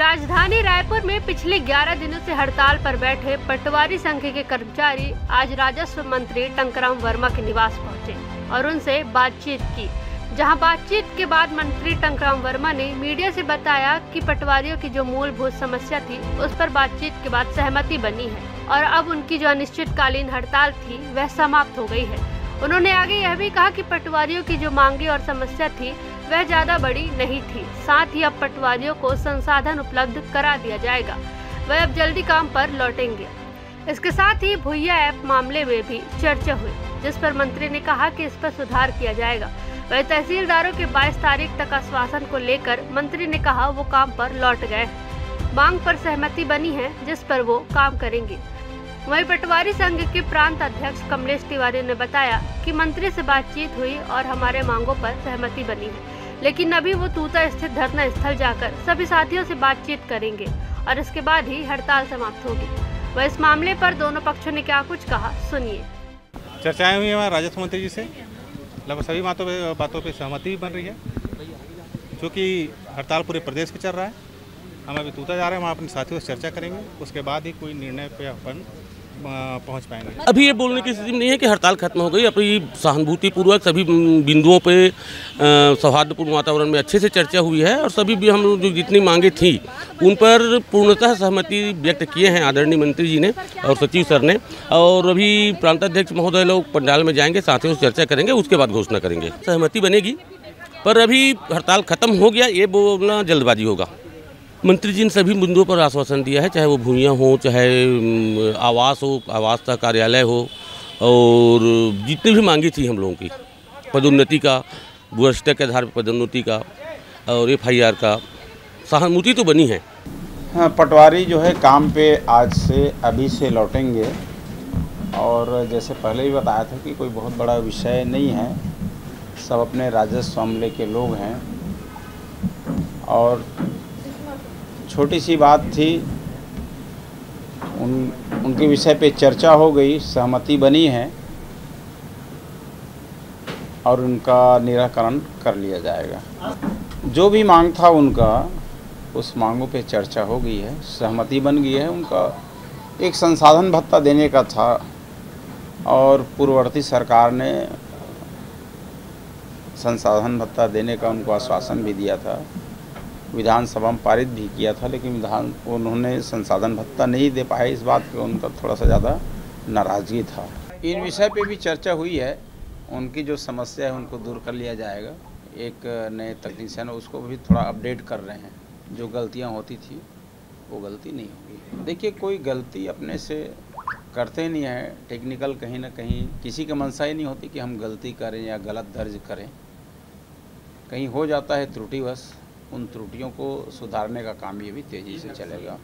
राजधानी रायपुर में पिछले 11 दिनों से हड़ताल पर बैठे पटवारी संघ के कर्मचारी आज राजस्व मंत्री टंकराम वर्मा के निवास पहुंचे और उनसे बातचीत की। जहां बातचीत के बाद मंत्री टंकराम वर्मा ने मीडिया से बताया कि पटवारियों की जो मूलभूत समस्या थी उस पर बातचीत के बाद सहमति बनी है और अब उनकी जो अनिश्चितकालीन हड़ताल थी वह समाप्त हो गई है। उन्होंने आगे यह भी कहा कि पटवारियों की जो मांगे और समस्या थी वह ज्यादा बड़ी नहीं थी। साथ ही अब पटवारियों को संसाधन उपलब्ध करा दिया जाएगा, वह अब जल्दी काम पर लौटेंगे। इसके साथ ही भुइया ऐप मामले में भी चर्चा हुई, जिस पर मंत्री ने कहा कि इस पर सुधार किया जाएगा। वह तहसीलदारों के 22 तारीख तक आश्वासन को लेकर मंत्री ने कहा वो काम पर लौट गए हैं। मांग पर सहमति बनी है जिस पर वो काम करेंगे। वहीं पटवारी संघ के प्रांत अध्यक्ष कमलेश तिवारी ने बताया कि मंत्री से बातचीत हुई और हमारे मांगों पर सहमति बनी है, लेकिन अभी वो तूता स्थित धरना स्थल जाकर सभी साथियों से बातचीत करेंगे और इसके बाद ही हड़ताल समाप्त होगी। वह इस मामले पर दोनों पक्षों ने क्या कुछ कहा, सुनिए। चर्चाएं हुई हमारे राजस्व मंत्री जी से, लगभग सभी बातों पे सहमति भी बन रही है। क्योंकि हड़ताल पूरे प्रदेश में चल रहा है, हम अभी तूता जा रहे हैं, वहाँ अपने साथियों से चर्चा करेंगे, उसके बाद ही कोई निर्णय पे अपन पहुँच पाएंगे। अभी ये बोलने की स्थिति नहीं है कि हड़ताल खत्म हो गई। अपनी सहानुभूतिपूर्वक सभी बिंदुओं पे सौहार्दपूर्ण वातावरण में अच्छे से चर्चा हुई है और सभी भी हम जो जितनी मांगे थी उन पर पूर्णतः सहमति व्यक्त किए हैं आदरणीय मंत्री जी ने और सचिव सर ने। और अभी प्रांताध्यक्ष महोदय लोग पंडाल में जाएंगे, साथियों से चर्चा करेंगे, उसके बाद घोषणा करेंगे। सहमति बनेगी, पर अभी हड़ताल खत्म हो गया ये बोलना जल्दबाजी होगा। मंत्री जी ने सभी मुद्दों पर आश्वासन दिया है, चाहे वो भूमियाँ हो, चाहे आवास हो, आवास का कार्यालय हो, और जितनी भी मांगी थी हम लोगों की, पदोन्नति का, वरिष्ठता के आधार पर पदोन्नति का और FIR का, सहानुभूति तो बनी है। हाँ, पटवारी जो है काम पे आज से अभी से लौटेंगे और जैसे पहले ही बताया था कि कोई बहुत बड़ा विषय नहीं है, सब अपने राजस्व मामले के लोग हैं और छोटी सी बात थी, उनके विषय पे चर्चा हो गई, सहमति बनी है और उनका निराकरण कर लिया जाएगा। जो भी मांग था उनका, उस मांगों पे चर्चा हो गई है, सहमति बन गई है। उनका एक संसाधन भत्ता देने का था और पूर्ववर्ती सरकार ने संसाधन भत्ता देने का उनको आश्वासन भी दिया था, विधानसभा में पारित भी किया था, लेकिन उन्होंने संसाधन भत्ता नहीं दे पाए। इस बात पे उनका थोड़ा सा ज़्यादा नाराज़गी था। इन विषय पे भी चर्चा हुई है, उनकी जो समस्या है उनको दूर कर लिया जाएगा। एक नए तकनीशियन उसको भी थोड़ा अपडेट कर रहे हैं, जो गलतियां होती थी वो गलती नहीं होगी। देखिए, कोई गलती अपने से करते नहीं है, टेक्निकल कहीं ना कहीं किसी का मंशा ही नहीं होती कि हम गलती करें या गलत दर्ज करें, कहीं हो जाता है त्रुटिवश। उन त्रुटियों को सुधारने का काम ये भी तेज़ी से चलेगा।